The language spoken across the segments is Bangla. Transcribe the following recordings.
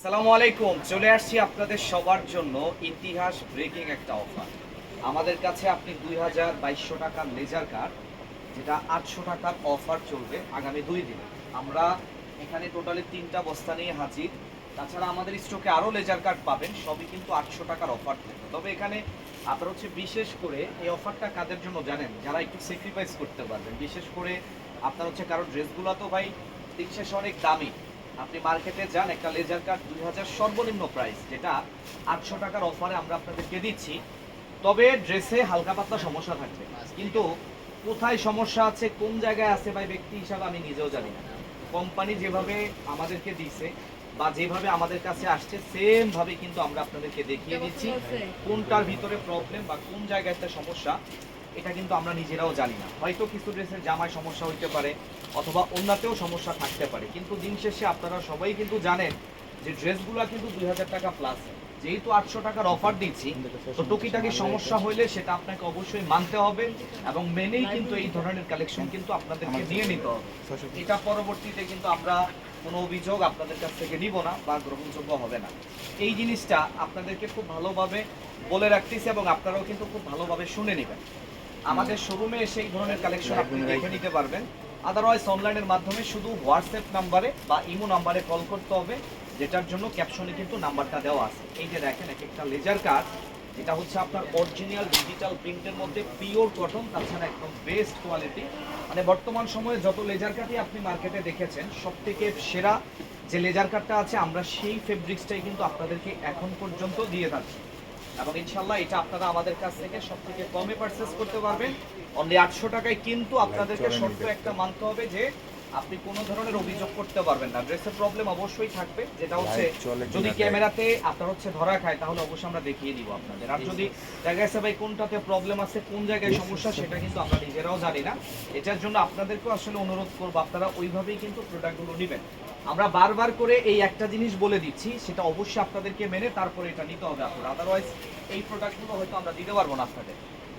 আসসালামু আলাইকুম, চলে আসছি আপনাদের সবার জন্য ইতিহাস ব্রেকিং একটা অফার। আমাদের কাছে আপনি 2200 টাকার লেজার কাট, যেটা 800 টাকার অফার চলবে আগামী 2 দিনে। আমরা এখানে টোটালি 3টা বস্তা নিয়ে হাজির। তাছাড়া আমাদের স্টকে আরও লেজার কাট পাবেন, সবই কিন্তু 800 টাকার অফার থাকবে। তবে এখানে আপনার হচ্ছে বিশেষ করে এই অফারটা কাদের জন্য জানেন? যারা একটু স্যাক্রিফাইস করতে পারবেন। বিশেষ করে আপনার হচ্ছে কারণ ড্রেসগুলো তো ভাই দিন শেষে অনেক দামি। আপনি মার্কেটে যান, একটা লেজার কাট 2000 সর্বনিম্ন প্রাইস, যেটা 800 টাকার অফারে আমরা আপনাদেরকে দিচ্ছি। তবে ড্রেসে হালকা পাতলা সমস্যা থাকবে, কিন্তু কোথায় সমস্যা আছে, কোন জায়গায় আছে ভাই ব্যক্তি হিসাবে আমি নিজেও জানি না। কোম্পানি যেভাবে আমাদেরকে দিছে বা যেভাবে আমাদের কাছে আসছে সেম ভাবে কিন্তু আমরা আপনাদেরকে দেখিয়ে দিচ্ছি কোনটার ভিতরে প্রবলেম বা কোন জায়গায় একটা সমস্যা। এটা কিন্তু আমরা নিজেরাও জানি না। হয়তো কিছু ড্রেসের জামায় সমস্যা হইতে পারে অথবা অন্যতেও সমস্যা থাকতে পারে, কিন্তু দিন শেষে আপনারা সবাই কিন্তু জানেন যে ড্রেসগুলো কিন্তু 2000 টাকা প্লাস। যেহেতু 800 টাকার অফার দিচ্ছি, তো টুকিটাকি সমস্যা হইলে সেটা আপনাকে অবশ্যই মানতে হবে এবং মেনেই কিন্তু এই ধরনের কালেকশন কিন্তু আপনাদেরকে নিয়ে নিতে হবে। এটা পরবর্তীতে কিন্তু আমরা কোনো অভিযোগ আপনাদের কাছ থেকে নিব না বা গ্রহণযোগ্য হবে না। এই জিনিসটা আপনাদেরকে খুব ভালোভাবে বলে রাখতেছি এবং আপনারাও কিন্তু খুব ভালোভাবে শুনে নেবেন। আমাদের শোরুমে এসে এই ধরনের কালেকশন আপনি দেখে নিতে পারবেন। আদারওয়াইজ অনলাইনের মাধ্যমে শুধু হোয়াটসঅ্যাপ নাম্বারে বা ইমো নাম্বারে কল করতে হবে, যেটার জন্য ক্যাপশনে কিন্তু নাম্বারটা দেওয়া আছে। এই যে দেখেন এক একটা লেজার কাট, যেটা হচ্ছে আপনার অরিজিনাল ডিজিটাল প্রিন্টের মধ্যে পিওর কটন, তাছাড়া একদম বেস্ট কোয়ালিটি। মানে বর্তমান সময়ে যত লেজার কাটই আপনি মার্কেটে দেখেছেন, সব থেকে সেরা যে লেজার কাটটা আছে আমরা সেই ফেব্রিক্সটাই কিন্তু আপনাদেরকে এখন পর্যন্ত দিয়ে থাকছি। এবং ইনশাল্লাহ এটা আপনারা আমাদের কাছ থেকে সব থেকে কমে পারচেস করতে পারবেন, অনলি 800 টাকায়। কিন্তু আপনাদেরকে শর্ত একটা মানতে হবে যে আপনি কোনো ধরনের অভিযোগ করতে পারবেন না। ড্রেসের প্রবলেম অবশ্যই থাকবে, যেটা হচ্ছে যদি ক্যামেরাতে আপনার হচ্ছে ধরা খায় তাহলে অবশ্যই আমরা দেখিয়ে দিব আপনাদের। আর যদি দেখা গেছে ভাই কোনটাতে প্রবলেম আছে, কোন জায়গায় সমস্যা, সেটা কিন্তু আমরা নিজেরাও জানি না। এটার জন্য আপনাদেরকেও আসলে অনুরোধ করবো আপনারা ওইভাবেই কিন্তু প্রোডাক্টগুলো নেবেন। আমরা বারবার করে এই একটা জিনিস বলে দিচ্ছি, সেটা অবশ্যই আপনাদেরকে মেনে তারপরে এটা নিতে হবে আপনারা। আদারওয়াইজ এই প্রোডাক্টগুলো হয়তো আমরা দিতে পারবো না আপনাদের,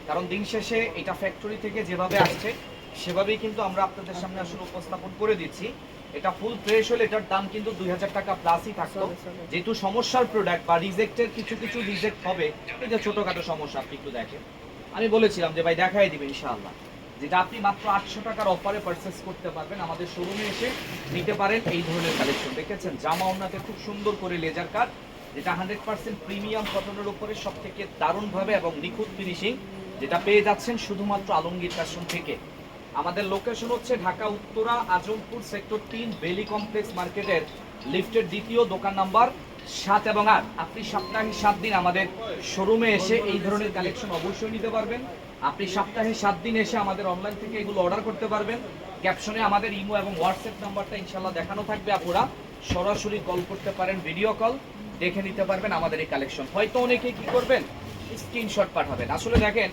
কারণ দিন শেষে এটা ফ্যাক্টরি থেকে যেভাবে আসছে সেভাবেই কিন্তু আমরা আপনাদের সামনে আসলে উপস্থাপন করে দিচ্ছি। এটা ফুল ফ্রেশ হলে এটার দাম কিন্তু 2000 টাকা প্লাসই থাকতো। যেহেতু সমস্যার প্রোডাক্ট বা রিজেক্টের কিছু কিছু রিজেক্ট হবে, এই যে ছোটখাটো সমস্যা আপনি একটু দেখেন। আমি বলেছিলাম যে ভাই দেখাই দিবে ইনশাআল্লাহ, যেটা আপনি মাত্র 800 টাকার অফারে পারচেস করতে পারবেন। আমাদের শোরুমে এসে নিতে পারেন এই ধরনের কালেকশন। দেখেছেন জামা ওনাতে খুব সুন্দর করে লেজার কাট, যেটা 100% প্রিমিয়াম কটনের উপরে সব থেকে দারুণভাবে এবং নিখুঁত ফিনিশিং, যেটা পেয়ে যাচ্ছেন শুধুমাত্র আলমগীর ফ্যাশন থেকে। আমাদের লোকেশন হচ্ছে ঢাকা উত্তরা আজমপুর সেক্টর 3 বেলি কমপ্লেক্স মার্কেটের লিফটের দ্বিতীয় দোকান নাম্বার 7 এবং 8। আপনি সপ্তাহে 7 দিন আমাদের শোরুমে এসে এই ধরনের কালেকশন অবশ্যই নিতে পারবেন। আপনি সপ্তাহে 7 দিন এসে আমাদের অনলাইন থেকে এগুলো অর্ডার করতে পারবেন। ক্যাপশনে আমাদের ইমো এবং হোয়াটসঅ্যাপ নাম্বারটা ইনশাল্লাহ দেখানো থাকবে, আপনারা সরাসরি কল করতে পারেন, ভিডিও কল দেখে নিতে পারবেন আমাদের এই কালেকশন। হয়তো অনেকে কি করবেন, স্ক্রিনশট পাঠাবেন। আসলে দেখেন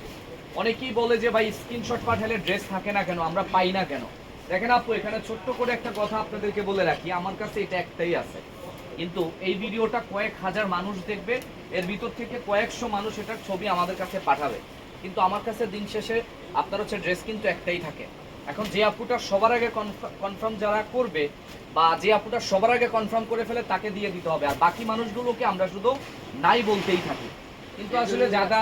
অনেকেই বলে যে ভাই স্ক্রিনশট পাঠালে ড্রেস থাকে না কেন, আমরা পাই না কেন। দেখেন আপু, এখানে ছোট্ট করে একটা কথা আপনাদেরকে বলে রাখি, আমার কাছে এটা একটাই আছে, কিন্তু এই ভিডিওটা কয়েক হাজার মানুষ দেখবে, এর ভিতর থেকে কয়েকশো মানুষ এটার ছবি আমাদের কাছে পাঠাবে, কিন্তু আমার কাছে দিন শেষে আপনার হচ্ছে ড্রেস কিন্তু একটাই থাকে। এখন যে আপুটা সবার আগে কনফার্ম যারা করবে বা যে আপুটা সবার আগে কনফার্ম করে ফেলে তাকে দিয়ে দিতে হবে, আর বাকি মানুষগুলোকে আমরা শুধু নাই বলতেই থাকি। কিন্তু আসলে যারা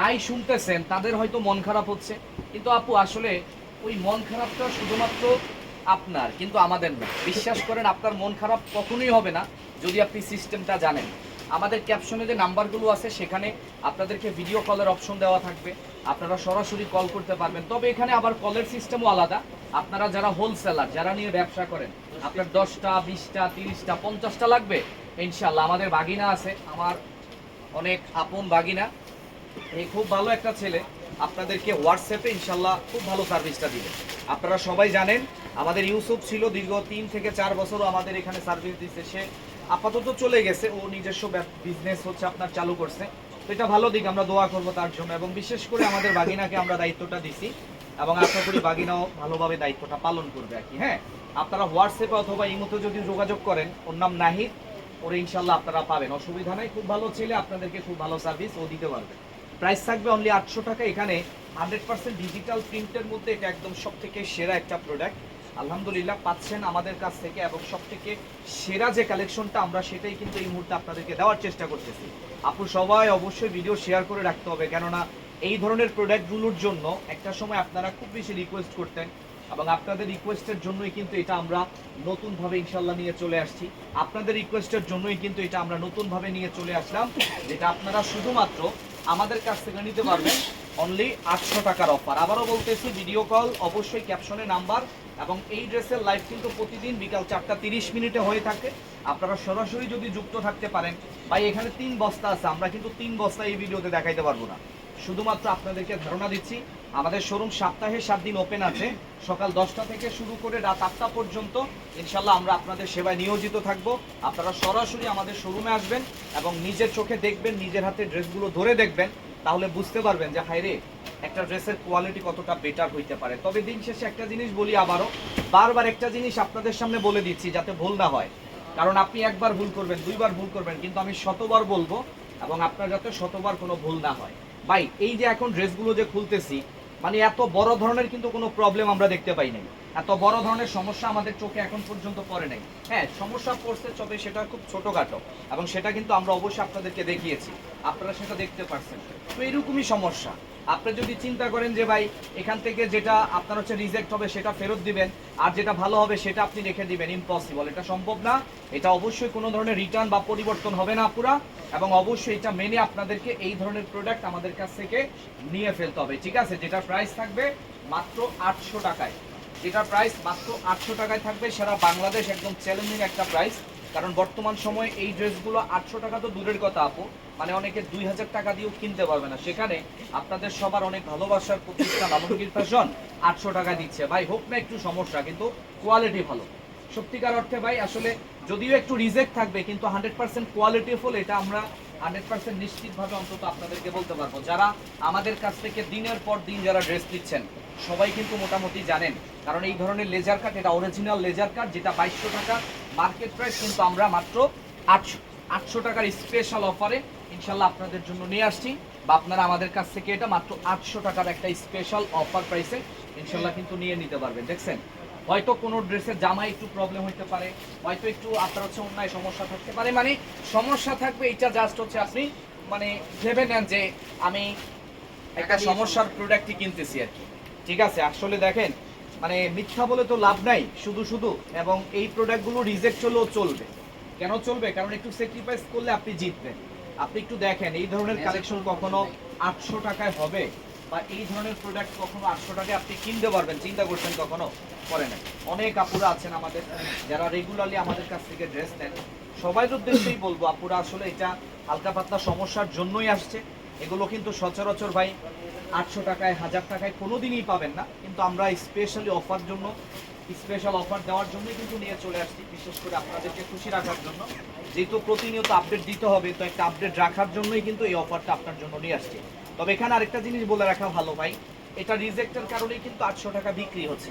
নাই শুনতেছেন তাদের হয়তো মন খারাপ হচ্ছে, কিন্তু আপু আসলে ওই মন খারাপটা শুধুমাত্র আপনার, কিন্তু আমাদের না। বিশ্বাস করেন আপনার মন খারাপ কখনোই হবে না যদি আপনি সিস্টেমটা জানেন। আমাদের ক্যাপশনে যে নাম্বারগুলো আছে সেখানে আপনাদেরকে ভিডিও কলের অপশন দেওয়া থাকবে, আপনারা সরাসরি কল করতে পারবেন। তবে এখানে আবার কলের সিস্টেমও আলাদা। আপনারা যারা হোলসেলার, যারা নিয়ে ব্যবসা করেন, আপনার 10টা 20টা 30টা 50টা লাগবে, ইনশাল্লাহ আমাদের বাগিনা আছে, আমার অনেক আপন বাগিনা, এই খুব ভালো একটা ছেলে আপনাদেরকে হোয়াটসঅ্যাপে ইনশাল্লাহ খুব ভালো সার্ভিসটা দিবে। আপনারা সবাই জানেন আমাদের ইউসুফ ছিল দীর্ঘ 3 থেকে 4 বছরও আমাদের এখানে সার্ভিস দিচ্ছে। সে আপাতত চলে গেছে, ও নিজস্ব বিজনেস হচ্ছে আপনার চালু করছে। তো এটা ভালো দিক, আমরা দোয়া করবো তার জন্য। এবং বিশেষ করে আমাদের বাগিনাকে আমরা দায়িত্বটা দিছি এবং আশা করি বাগিনাও ভালোভাবে দায়িত্বটা পালন করবে আর কি। হ্যাঁ, আপনারা হোয়াটসঅ্যাপে অথবা ইমোতে যদি যোগাযোগ করেন, ওর নাম নাহিদ, ওরে ইনশাল্লাহ আপনারা পাবেন, অসুবিধা নাই। খুব ভালো ছেলে, আপনাদেরকে খুব ভালো সার্ভিস ও দিতে পারবে। প্রাইস থাকবে অনলি 800 টাকা। এখানে 100% ডিজিটাল প্রিন্টের মধ্যে এটা একদম সব থেকে সেরা একটা প্রোডাক্ট। আলহামদুলিল্লাহ পাচ্ছেন আমাদের কাছ থেকে, এবং সবথেকে সেরা যে কালেকশনটা আমরা সেটাই কিন্তু এই মুহূর্তে আপনাদেরকে দেওয়ার চেষ্টা করতেছি। আপু সবাই অবশ্যই ভিডিও শেয়ার করে রাখতে হবে, কেননা এই ধরনের প্রোডাক্টগুলোর জন্য একটা সময় আপনারা খুব বেশি রিকোয়েস্ট করতেন, এবং আপনাদের রিকোয়েস্টের জন্যই কিন্তু এটা আমরা নতুনভাবে ইনশাল্লাহ নিয়ে চলে আসছি। আপনাদের রিকোয়েস্টের জন্যই কিন্তু এটা আমরা নতুনভাবে নিয়ে চলে আসলাম, যেটা আপনারা শুধুমাত্র আমাদের কাছ থেকে নিতে পারবেন অনলি 800 টাকার অফার। আবারও বলতেছি, ভিডিও কল অবশ্যই ক্যাপশনে নাম্বার, এবং এই ড্রেসের লাইভ কিন্তু প্রতিদিন বিকাল 4:30 হয়ে থাকে। আপনারা সরাসরি যদি যুক্ত থাকতে পারেন, ভাই এখানে 3 বস্তা আছে, আমরা কিন্তু 3 বস্তা এই ভিডিওতে দেখাইতে পারবো না, শুধুমাত্র আপনাদেরকে ধারণা দিচ্ছি। আমাদের শোরুম সপ্তাহে 7 দিন ওপেন আছে, সকাল 10টা থেকে শুরু করে রাত 8টা পর্যন্ত। ইনশাল্লাহ আমরা আপনাদের সেবায় নিয়োজিত থাকব। আপনারা সরাসরি আমাদের শোরুমে আসবেন এবং নিজের চোখে দেখবেন, নিজের হাতে ড্রেসগুলো ধরে দেখবেন, তাহলে বুঝতে পারবেন যে হায়রে একটা ড্রেসের কোয়ালিটি কতটা বেটার হইতে পারে। তবে দিন শেষে একটা জিনিস বলি, আবারও বারবার একটা জিনিস আপনাদের সামনে বলে দিচ্ছি যাতে ভুল না হয়, কারণ আপনি একবার ভুল করবেন, 2বার ভুল করবেন, কিন্তু আমি শতবার বলবো, এবং আপনার যাতে শতবার কোনো ভুল না হয়। ভাই এই যে এখন ড্রেসগুলো যে খুলতেছি, মানে এত বড় ধরনের কিন্তু কোনো প্রবলেম আমরা দেখতে পাই নাই, এত বড় ধরনের সমস্যা আমাদের চোখে এখন পর্যন্ত পড়ে নাই। হ্যাঁ, সমস্যা পড়ছে, তবে সেটা খুব ছোটখাটো, এবং সেটা কিন্তু আমরা অবশ্যই আপনাদেরকে দেখিয়েছি, আপনারা সেটা দেখতে পারছেন। তো এরকমই সমস্যা। আপনি যদি চিন্তা করেন যে ভাই এখান থেকে যেটা আপনার হচ্ছে রিজেক্ট হবে সেটা ফেরত দিবেন, আর যেটা ভালো হবে সেটা আপনি রেখে দিবেন, ইম্পসিবল, এটা সম্ভব না। এটা অবশ্যই কোনো ধরনের রিটার্ন বা পরিবর্তন হবে না পুরা, এবং অবশ্যই এটা মেনে আপনাদেরকে এই ধরনের প্রোডাক্ট আমাদের কাছ থেকে নিয়ে ফেলতে হবে, ঠিক আছে? যেটার প্রাইস থাকবে মাত্র 800 টাকায়, যেটার প্রাইস মাত্র 800 টাকায় থাকবে। সারা বাংলাদেশ একদম চ্যালেঞ্জিং একটা প্রাইস, কারণ বর্তমান সময়ে এই ড্রেসগুলো 800 টাকা তো দূরের কথা আপু, মানে অনেকে 2000 টাকা দিয়েও কিনতে পারবে না। সেখানে আপনাদের সবার অনেক ভালোবাসার প্রতিষ্ঠান আলমগীর ফ্যাশন 800 টাকা দিচ্ছে। ভাই হোক না একটু সমস্যা, কিন্তু কোয়ালিটি ভালো। সত্যিকার অর্থে ভাই আসলে যদিও একটু রিজেক্ট থাকবে, কিন্তু 100% কোয়ালিটি ফুল, এটা আমরা 100% নিশ্চিতভাবে অন্তত আপনাদেরকে বলতে পারবো। যারা আমাদের কাছ থেকে দিনের পর দিন যারা ড্রেস দিচ্ছেন সবাই কিন্তু মোটামুটি জানেন, কারণ এই ধরনের লেজার কাট, এটা অরিজিনাল লেজার কাট, যেটা 2200 টাকা মার্কেট প্রাইস, কিন্তু আমরা মাত্র 800 টাকার স্পেশাল অফারে ইনশাল্লাহ আপনাদের জন্য নিয়ে আসছি, বা আপনারা আমাদের কাছ থেকে এটা মাত্র 800 টাকার একটা স্পেশাল অফার প্রাইসে ইনশাল্লাহ কিন্তু নিয়ে নিতে পারবেন। দেখছেন, হয়তো কোনো ড্রেসের জামায় একটু প্রবলেম হতে পারে, হয়তো একটু আপনার হচ্ছে অন্যায় সমস্যা থাকতে পারে, মানে সমস্যা থাকবে, এটা জাস্ট হচ্ছে আপনি মানে ভেবে নেন যে আমি একটা সমস্যার প্রোডাক্টই কিনতেছি আর কি, ঠিক আছে? আসলে দেখেন, মানে মিথ্যা বলে তো লাভ নাই শুধু শুধু, এবং এই প্রোডাক্টগুলো রিজেক্ট হলেও চলবে। কেন চলবে? কারণ একটু স্যাক্রিফাইস করলে আপনি জিতবেন। আপনি একটু দেখেন, এই ধরনের কালেকশন কখনো 800 টাকায় হবে, বা এই ধরনের প্রোডাক্ট কখনো 800 টাকায় আপনি কিনতে পারবেন, চিন্তা করছেন কখনো? করে না। অনেক আপুরা আছেন আমাদের যারা রেগুলারলি আমাদের কাছ থেকে ড্রেস নেন, সবাই উদ্দেশ্যেই বলবো আপুরা আসলে এটা হালকা পাতলা সমস্যার জন্যই আসছে। এগুলো কিন্তু সচরাচর ভাই 800 টাকায় 1000 টাকায় কোনোদিনই পাবেন না, কিন্তু আমরা স্পেশালি অফার জন্য, স্পেশাল অফার দেওয়ার জন্যই কিন্তু নিয়ে চলে আসছি, বিশেষ করে আপনাদেরকে খুশি রাখার জন্য। যেহেতু প্রতিনিয়ত আপডেট দিতে হবে, তো একটা আপডেট রাখার জন্যই কিন্তু এই অফারটা আপনার জন্য নিয়ে আসছি। তবে এখানে আরেকটা জিনিস বলে রাখা ভালো ভাই, এটা রিজেক্টের কারণেই কিন্তু 800 টাকা বিক্রি হচ্ছে।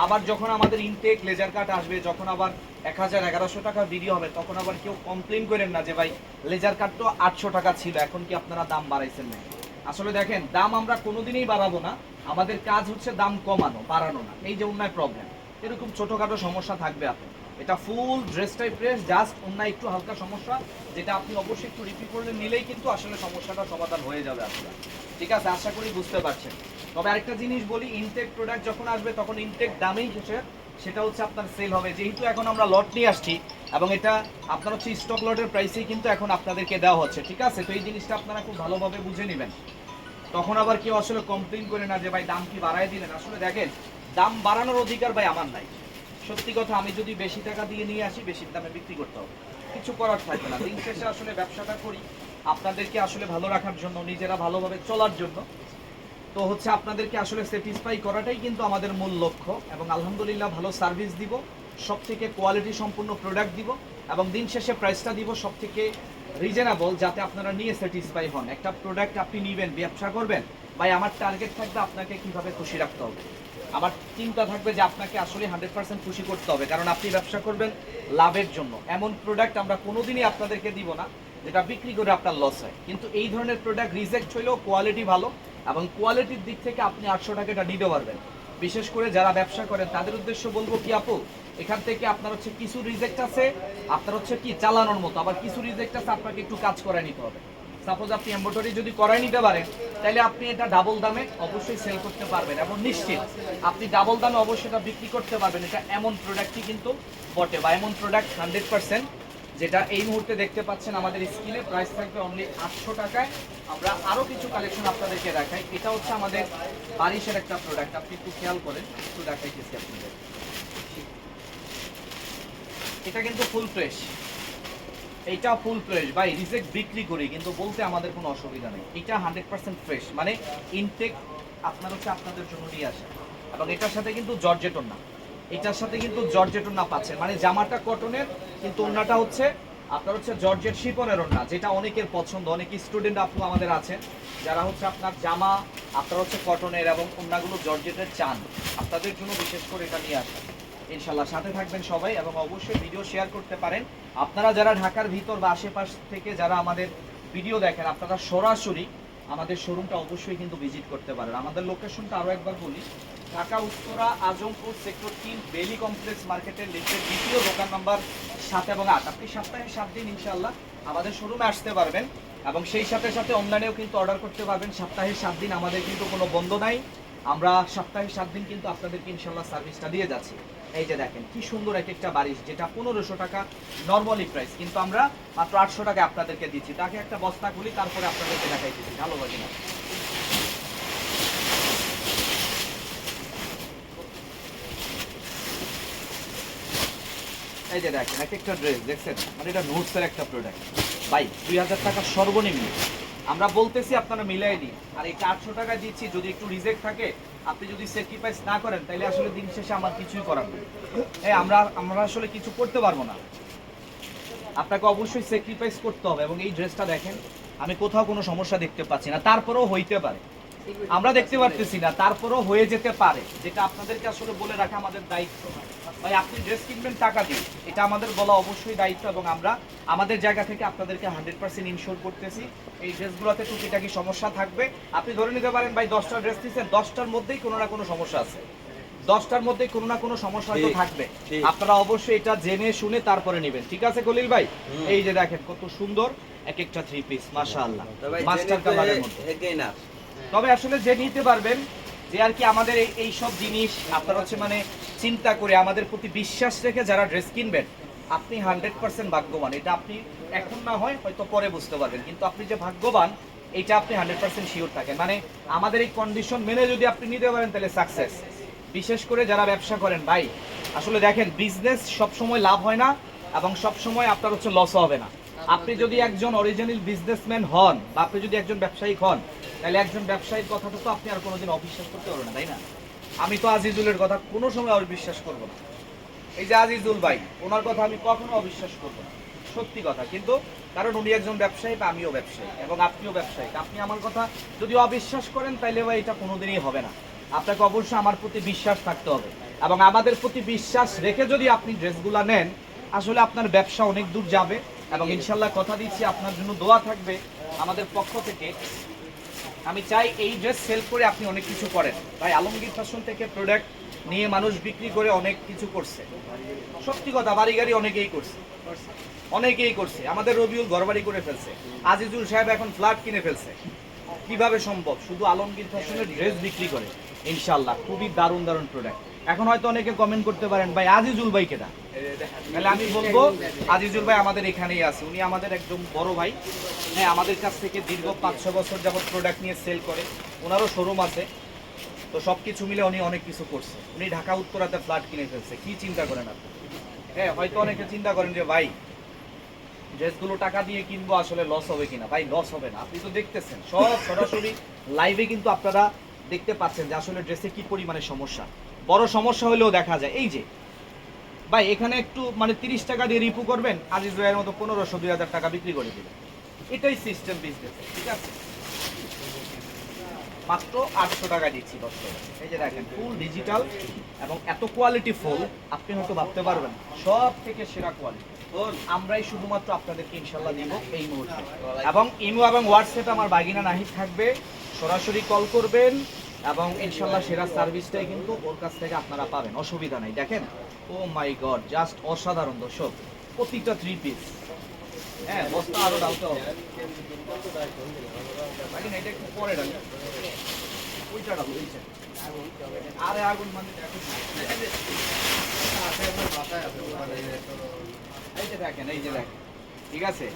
আবার যখন আমাদের ইনটেক লেজার কাট আসবে, যখন আবার 1000-1100 টাকা ভিডিও হবে, তখন আবার কেউ কমপ্লেন করেন না যে ভাই লেজার কাট তো 800 টাকা ছিল, এখন কি আপনারা দাম বাড়াইছেন না? আসলে দেখেন, দাম আমরা কোনোদিনই বাড়াবো না, আমাদের কাজ হচ্ছে দাম কমানো, বাড়ানো না। এই যে অন্যায় প্রবলেম, এরকম ছোটখাটো সমস্যা থাকবে আপনার, এটা ফুল ড্রেসটাই ফ্রেশ, জাস্ট অন্যায় একটু হালকা সমস্যা, যেটা আপনি অবশ্যই একটু রিপিট করলে নিলেই কিন্তু আসলে সমস্যাটা সমাধান হয়ে যাবে আপনার, ঠিক আছে? আশা করি বুঝতে পারছেন। তবে আরেকটা জিনিস বলি, ইনটেক প্রোডাক্ট যখন আসবে তখন ইনটেক দামেই সেটা হচ্ছে আপনার সেল হবে। যেহেতু এখন আমরা লট নিয়ে আসছি, এবং এটা আপনার হচ্ছে স্টক লটের প্রাইসেই কিন্তু এখন আপনাদেরকে দেওয়া হচ্ছে, ঠিক আছে? তো এই জিনিসটা আপনারা খুব ভালোভাবে বুঝে নেবেন, তখন আবার কেউ আসলে কমপ্লেন করে না যে ভাই দাম কি বাড়ায় দিলেন। আসলে দেখেন, দাম বাড়ানোর অধিকার ভাই আমার নাই, সত্যি কথা। আমি যদি বেশি টাকা দিয়ে নিয়ে আসি, বেশি দামে বিক্রি করতে হবে, কিছু করার থাকবে না। দিন শেষে আসলে ব্যবসাটা করি আপনাদেরকে আসলে ভালো রাখার জন্য, নিজেরা ভালোভাবে চলার জন্য। তো হচ্ছে আপনাদেরকে আসলে স্যাটিসফাই করাটাই কিন্তু আমাদের মূল লক্ষ্য, এবং আলহামদুলিল্লাহ ভালো সার্ভিস দিব, সব থেকে কোয়ালিটি সম্পূর্ণ প্রোডাক্ট দিব, এবং দিন শেষে প্রাইসটা দিব সব থেকে রিজনেবল, যাতে আপনারা নিয়ে স্যাটিসফাই হন। একটা প্রোডাক্ট আপনি নেবেন, ব্যবসা করবেন, ভাই আমার টার্গেট থাকবে আপনাকে কিভাবে খুশি রাখতে হবে, আমার চিন্তা থাকবে যে আপনাকে আসলে 100% খুশি করতে হবে, কারণ আপনি ব্যবসা করবেন লাভের জন্য। এমন প্রোডাক্ট আমরা কোনোদিনই আপনাদেরকে দিব না যেটা বিক্রি করে আপনার লস হয়। কিন্তু এই ধরনের প্রোডাক্ট রিজেক্ট হলেও কোয়ালিটি ভালো, এবং কোয়ালিটির দিক থেকে আপনি 800 টাকা এটা নিতে পারবেন। বিশেষ করে যারা ব্যবসা করেন তাদের উদ্দেশ্য বলবো কি আপু, এখান থেকে আপনার হচ্ছে কিছু রিজেক্ট আছে, আপনার হচ্ছে কি চালানোর মতো, আবার কিছু রিজেক্ট আছে আপনাকে একটু কাজ করায় নিতে হবে। সাপোজ আপনি এমব্রয়ডারি যদি করাই নিতে পারেন, তাহলে আপনি এটা ডাবল দামে অবশ্যই সেল করতে পারবেন এবং নিশ্চিত আপনি ডাবল দামে অবশ্যই এটা বিক্রি করতে পারবেন। এটা এমন প্রোডাক্টই কিন্তু বটে, বা এমন প্রোডাক্ট 100%, যেটা এই মুহূর্তে দেখতে পাচ্ছেন আমাদের স্ক্রিনে প্রাইস থাকবে অনলি 800 টাকায়। আমরা আরো কিছু কালেকশন আপনাদেরকে দেখাই। এটা হচ্ছে আমাদের বারিশের একটা প্রোডাক্ট, আপনি একটু খেয়াল করেন, একটু দেখাইতেছি আপনাদের। এটা কিন্তু ফুল ফ্রেশ, এইটা ফুল ফ্রেশ ভাই, রিজেক্ট বিক্রি করি কিন্তু বলতে আমাদের কোনো অসুবিধা নেই। এটা 100% ফ্রেশ, মানে ইনটেক আপনার হচ্ছে আপনাদের জন্য নিয়ে আসে। এবং এটার সাথে কিন্তু জর্জেটন না, এটার সাথে কিন্তু জর্জেটন না পাচ্ছেন, মানে জামাটা কটনের কিন্তু ওন্নাটা হচ্ছে আপনার হচ্ছে জর্জেট শিপনের ওন্না, যেটা অনেকের পছন্দ। অনেক স্টুডেন্ট আপু আমাদের আছেন যারা হচ্ছে আপনার জামা আপনার হচ্ছে কটনের এবং ওন্নাগুলো জর্জেটের চান, আপনাদের জন্য বিশেষ করে এটা নিয়ে আসা। ইনশাল্লাহ সাথে থাকবেন সবাই এবং অবশ্যই ভিডিও শেয়ার করতে পারেন। আপনারা যারা ঢাকার ভিতর বা আশেপাশ থেকে যারা আমাদের ভিডিও দেখেন, আপনারা সরাসরি আমাদের শোরুমটা অবশ্যই কিন্তু ভিজিট করতে পারেন। আমাদের লোকেশনটা আরও একবার বলি, ঢাকা উত্তরা আজমপুর সেক্টর 3 বেলি কমপ্লেক্স মার্কেটের লিফটের দ্বিতীয় দোকান নাম্বার 7 এবং 8। আপনি সপ্তাহে 7 দিন ইনশাল্লাহ আমাদের শোরুমে আসতে পারবেন এবং সেই সাথে সাথে অনলাইনেও কিন্তু অর্ডার করতে পারবেন। সপ্তাহে 7 দিন আমাদের কিন্তু কোনো বন্ধ নাই, আমরা সপ্তাহে 7 দিন কিন্তু আপনাদেরকে ইনশাল্লাহ সার্ভিসটা দিয়ে যাচ্ছি। এই যে দেখেন কি সুন্দর এক একটা বারিশ, যেটা 1500 টাকা নর্মালি প্রাইস, কিন্তু আমরা মাত্র 800 টাকা আপনাদেরকে দিচ্ছি। তাকে একটা বস্তা খুলি, তারপরে আপনাদেরকে দেখাই দিচ্ছি ভালো লাগে না। এই যে দেখেন এক একটা ড্রেস দেখছেন, মানে এটা নোটসের একটা প্রোডাক্ট ভাই, 2000 টাকা সর্বনিম্ন আমরা বলতেছি, আপনারা মিলাই দিন। আর এটা 800 টাকা দিচ্ছি, যদি একটু রিজেক্ট থাকে, আপনি যদি স্যাক্রিফাইস না করেন, তাহলে আসলে দিন শেষে আমার কিছুই করার নেই। আমরা আসলে কিছু করতে পারবো না, আপনাকে অবশ্যই স্যাক্রিফাইস করতে হবে। এবং এই ড্রেসটা দেখেন, আমি কোথাও কোনো সমস্যা দেখতে পাচ্ছি না, তারপরেও হইতে পারে, আমরা দেখতে পারতেছি না, তারপরেও হয়ে যেতে পারে, যেটা আপনাদেরকে আসলে বলে রাখা আমাদের দায়িত্ব। ভাই আপনি ড্রেস কিনবেন টাকা দিয়ে, এটা আমাদের বলা অবশ্যই দায়িত্ব এবং আমরা আমাদের জায়গা থেকে আপনাদেরকে 100% ইনশিওর করতেছি এই ড্রেসগুলোতে টুকিটাকি সমস্যা থাকবে। আপনি ধরে নিতে পারেন ভাই 10টা ড্রেস নিচ্ছেন, 10টার মধ্যেই কোনো না কোনো সমস্যা আছে, 10টার মধ্যে কোনো না কোনো সমস্যা হয়তো থাকবে। আপনারা অবশ্যই এটা জেনে শুনে তারপরে নেবেন, ঠিক আছে খলিল ভাই? এই যে দেখেন কত সুন্দর এক একটা 3 পিস, মাশাআল্লাহ, মাস্টার কালারের মধ্যে। তবে আসলে যে নিতে পারবেন, যে আর কি আমাদের এই সব জিনিস আপনারা হচ্ছে মানে চিন্তা করে আমাদের প্রতি বিশ্বাস রেখে যারা ড্রেস কিনবেন, আপনি 100% ভাগ্যবান। এটা আপনি এখন না হয় হয়তো পরে বুঝতে পারবেন, কিন্তু আপনি যে ভাগ্যবান এইটা আপনি 100% শিওর থাকেন। মানে আমাদের এই কন্ডিশন মেনে যদি আপনি নিতে পারেন, তাহলে সাকসেস। বিশেষ করে যারা ব্যবসা করেন ভাই, আসলে দেখেন বিজনেস সব সময় লাভ হয় না এবং সব সময় আপনার হচ্ছে লস হবে না। আপনি যদি একজন অরিজিনাল বিজনেসম্যান হন বা আপনি যদি একজন ব্যবসায়িক হন, তাহলে একজন ব্যবসায়ীর কথাটা তো আপনি আর কোনোদিন অবিশ্বাস করতে পারবেন না, তাই না? আমি তো আজিজুলের কথা কোনো সময় অবিশ্বাস করবো না। এই যে আজিজুল ভাই, ওনার কথা আমি কখনো অবিশ্বাস করবো না, সত্যি কথা। কিন্তু কারণ উনি একজন ব্যবসায়ী বা আমিও ব্যবসায়ী এবং আপনিও ব্যবসায়ী, আপনি আমার কথা যদি অবিশ্বাস করেন, তাইলে ভাই এটা কোনোদিনই হবে না। আপনাকে অবশ্যই আমার প্রতি বিশ্বাস থাকতে হবে এবং আমাদের প্রতি বিশ্বাস রেখে যদি আপনি ড্রেসগুলো নেন, আসলে আপনার ব্যবসা অনেক দূর যাবে এবং ইনশাল্লাহ কথা দিচ্ছি আপনার জন্য দোয়া থাকবে আমাদের পক্ষ থেকে। আমি চাই এই ড্রেস সেল করে আপনি অনেক কিছু করেন ভাই। আলমগীর ফ্যাশন থেকে প্রোডাক্ট নিয়ে মানুষ বিক্রি করে অনেক কিছু করছে, সত্যি কথা, বাড়ি গাড়ি অনেকেই করছে। আমাদের রবিউল ঘরবাড়ি করে ফেলছে, আজিজুল সাহেব এখন ফ্ল্যাট কিনে ফেলছে। কিভাবে সম্ভব? শুধু আলমগীর ফ্যাশনের ড্রেস বিক্রি করে। ইনশাল্লাহ খুবই দারুণ দারুণ প্রোডাক্ট। এখন হয়তো অনেকে কমেন্ট করতে পারেন ভাই আজিজুল ভাই কেটা, তাহলে আমি বলবো আজিজুল ভাই আমাদের এখানেই আছে, উনি আমাদের একদম বড় ভাই। হ্যাঁ, আমাদের কাছ থেকে দীর্ঘ 5-6 বছর যাবত প্রোডাক্ট নিয়ে সেল করে, ওনারও শোরুম আছে। তো সব কিছু মিলে উনি অনেক কিছু করছে। উনি ঢাকা উত্তরাতে ফ্ল্যাট কিনে ফেলছে, কি চিন্তা করেন আপনি? হ্যাঁ, হয়তো অনেকে চিন্তা করেন যে ভাই ড্রেসগুলো টাকা দিয়ে কিনবো, আসলে লস হবে কিনা। ভাই লস হবে না, আপনি তো দেখতেছেন সব সরাসরি লাইভে কিন্তু আপনারা দেখতে পাচ্ছেন যে আসলে ড্রেসে কি পরিমাণে সমস্যা। বড় সমস্যা হলেও দেখা যায়। এই যে ভাই এখানে একটু মানে 30 টাকা দিয়ে রিপু করবেন, আজিজ ভাইয়ের মতো 1500-2000 টাকা বিক্রি করে দিবেন, এটাই সিস্টেম বিজনেস, ঠিক আছে? মাত্র 800 টাকা দিচ্ছি 10 টাকা। এই যে দেখেন ফুল ডিজিটাল এবং এত কোয়ালিটি ফুল, আপনি হয়তো ভাবতে পারবেন সব থেকে সেরা কোয়ালিটি আমরাই শুধুমাত্র আপনাদেরকে ইনশাল্লাহ দিব এই মুহূর্তে। এবং ইমো এবং হোয়াটসঅ্যাপে আমার বাগিনা নাহিদ থাকবে, সরাসরি কল করবেন, এবং ইনশাল্লাহ সেরা সার্ভিসটাই কিন্তু ওর কাছ থেকে আপনারা পাবেন, অসুবিধা নাই। দেখেন, ও মাই গড, জাস্ট অসাধারণ দর্শক, প্রত্যেকটা 3 পিস। হ্যাঁ, বস্তা আরো ডালতে হবে। দেখেন, এটা একটু পরে ডালি, ওইটা ডাল, ওইটা। আরে আগুন মানে দেখেন, এই যে দেখেন, এই যে দেখেন, ঠিক আছে,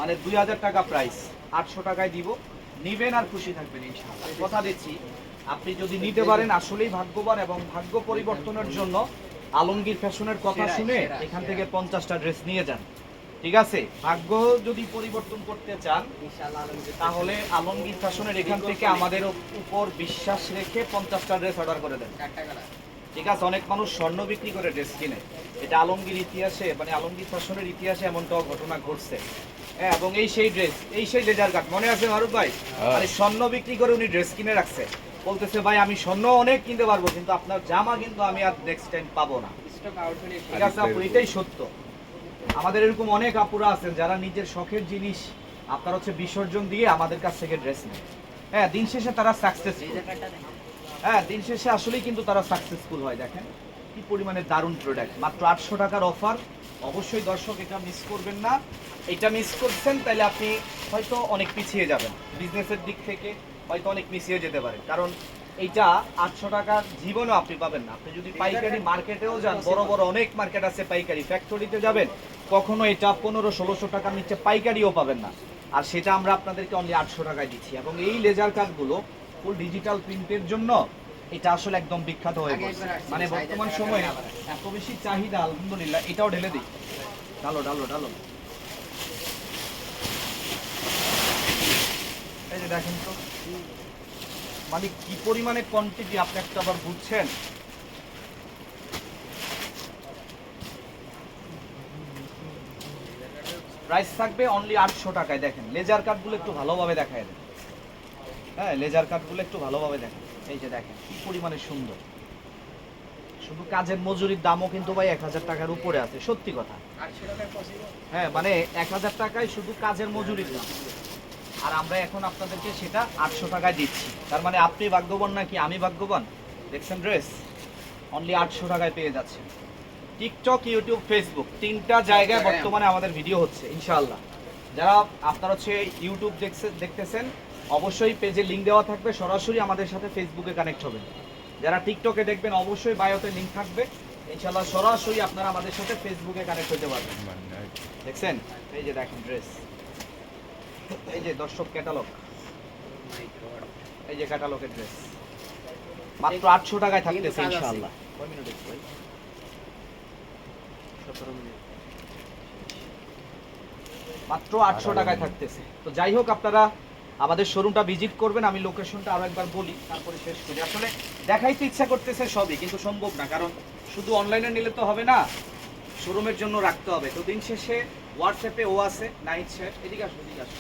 মানে 2000 টাকা প্রাইস, 800 টাকায় দিব, নিবেন আর খুশি থাকবেন ইনশাআল্লাহ। কথা দিচ্ছি, আপনি যদি নিতে পারেন আসলেই ভাগ্যবান, এবং ভাগ্য পরিবর্তনের জন্য আলমগীর ফ্যাশনের কথা শুনে এখান থেকে 50টা ড্রেস নিয়ে যান। ঠিক আছে, ভাগ্য যদি পরিবর্তন করতে চান তাহলে আলমগীর ফ্যাশনের এখান থেকে আমাদের উপর বিশ্বাস রেখে 50টা ড্রেস অর্ডার করে দেন। ঠিক আছে, অনেক মানুষ স্বর্ণ বিক্রি করে ড্রেস কিনে, এটা আলমগীর ইতিহাসে, মানে আলমগীর ফ্যাশনের ইতিহাসে এমনটাও ঘটনা ঘটছে। হ্যাঁ, এবং এই সেই ড্রেস, এই সেই লেজার কাট, মনে আছে মারুফ ভাই? মানে স্বর্ণ বিক্রি করে উনি ড্রেস কিনে রাখছে, বলতেছে ভাই আমি স্বর্ণ অনেক কিনতে পারবো, কিন্তু আপনার জামা কিন্তু আমি আর নেক্সট টাইম পাবো না। ঠিক আছে আপু, এটাই সত্য। আমাদের এরকম অনেক আপুরা আছেন যারা নিজের শখের জিনিস আপনার হচ্ছে বিসর্জন দিয়ে আমাদের কাছ থেকে ড্রেস নেয়। হ্যাঁ, দিন শেষে তারা সাকসেসফুল। হ্যাঁ, দিন শেষে আসলেই কিন্তু তারা সাকসেসফুল হয়। দেখেন কি পরিমাণে দারুণ প্রোডাক্ট, মাত্র 800 টাকার অফার। অবশ্যই দর্শক এটা মিস করবেন না। এটা মিস করছেন তাহলে আপনি হয়তো অনেক পিছিয়ে যাবেন, বিজনেসের দিক থেকে হয়তো অনেক পিছিয়ে যেতে পারেন, কারণ এইটা 800 টাকার জীবনও আপনি পাবেন না। আপনি যদি পাইকারি মার্কেটেও যান, বড় বড় অনেক মার্কেট আছে, পাইকারি ফ্যাক্টরিতে যাবেন, কখনো এটা 1500-1600 টাকার নিচে পাইকারিও পাবেন না। আর সেটা আমরা আপনাদেরকে অনলি 800 টাকায় দিচ্ছি। এবং এই লেজার কাটগুলো ফুল ডিজিটাল প্রিন্টের জন্য এটা আসলে একদম বিখ্যাত হয়ে গেছে। মানে বর্তমান সময়ে এত বেশি চাহিদা, আলহামদুলিল্লাহ। এটাও ঢেলে দিই, ডালো ডালো ডালো। এই যে দেখেন তো, মানে কি পরিমাণে কোয়ান্টিটি, আপনি একটা আবার বুঝছেন। প্রাইস থাকবে অনলি 800 টাকায়। দেখেন লেজার কাটগুলো একটু ভালোভাবে দেখায় দেন। হ্যাঁ, লেজার কাটগুলো একটু ভালোভাবে দেখেন। এই যে দেখেন কি পরিমাণে সুন্দর। শুধু কাজের মজুরির দামও কিন্তু ভাই 1000 টাকার উপরে আছে, সত্যি কথা। হ্যাঁ, মানে 1000 টাকায় শুধু কাজের মজুরির দাম, আর আমরা এখন আপনাদেরকে সেটা 800 টাকায় দিচ্ছি। তার মানে আপনি ভাগ্যবান নাকি আমি ভাগ্যবান? দেখছেন ড্রেস অনলি 800 টাকায় পেয়ে যাচ্ছেন। টিকটক, ইউটিউব, ফেসবুক, 3টা জায়গায় বর্তমানে আমাদের ভিডিও হচ্ছে ইনশাআল্লাহ। যারা আপনারা হচ্ছে ইউটিউব দেখতেছেন, অবশ্যই পেজে লিংক দেওয়া থাকবে, সরাসরি আমাদের সাথে ফেসবুকে কানেক্ট হবেন। যারা টিকটকে দেখবেন, অবশ্যই বায়োতে লিংক থাকবে, ইনশাআল্লাহ সরাসরি আপনারা আমাদের সাথে ফেসবুকে কানেক্ট হতে পারবেন। দেখছেন, এই যে দেখেন ড্রেস, এই যে দর্শক ক্যাটালগ, এই যে ক্যাটালগের ড্রেস মাত্র 800 টাকায় থাকতেছে ইনশাআল্লাহ। কয় মিনিট হচ্ছে ভাই? 17 মিনিট। মাত্র 800 টাকায় থাকতেছে। তো যাই হোক, আপনারা আমাদের শোরুমটা ভিজিট করবেন। আমি লোকেশনটা আরো একবার বলি, তারপরে শেষ করি। আসলে দেখাইতে ইচ্ছা করতেছে সবই, কিন্তু সম্ভব না, কারণ শুধু অনলাইনে নিলে তো হবে না, শোরুমের জন্য রাখতে হবে। তো দিন শেষে হোয়াটসঅ্যাপে ও আছে, নাহিদ শেখ, এদিকে আসো, এদিকে আসো,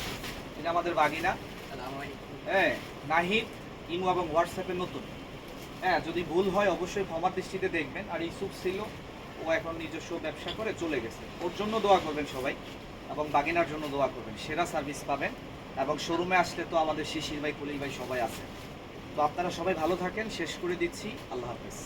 এটা আমাদের বাগিনা। হ্যাঁ, নাহিদ ইমো এবং হোয়াটসঅ্যাপে নতুন। হ্যাঁ, যদি ভুল হয় অবশ্যই ক্ষমার দৃষ্টিতে দেখবেন। আর ইউসুফ ছিল, ও এখন নিজস্ব ব্যবসা করে চলে গেছে, ওর জন্য দোয়া করবেন সবাই, এবং বাগিনার জন্য দোয়া করবেন। সেরা সার্ভিস পাবেন, এবং শোরুমে আসলে তো আমাদের শিশির ভাই, কলিল ভাই সবাই আছে। তো আপনারা সবাই ভালো থাকেন। শেষ করে দিচ্ছি, আল্লাহ হাফেজ।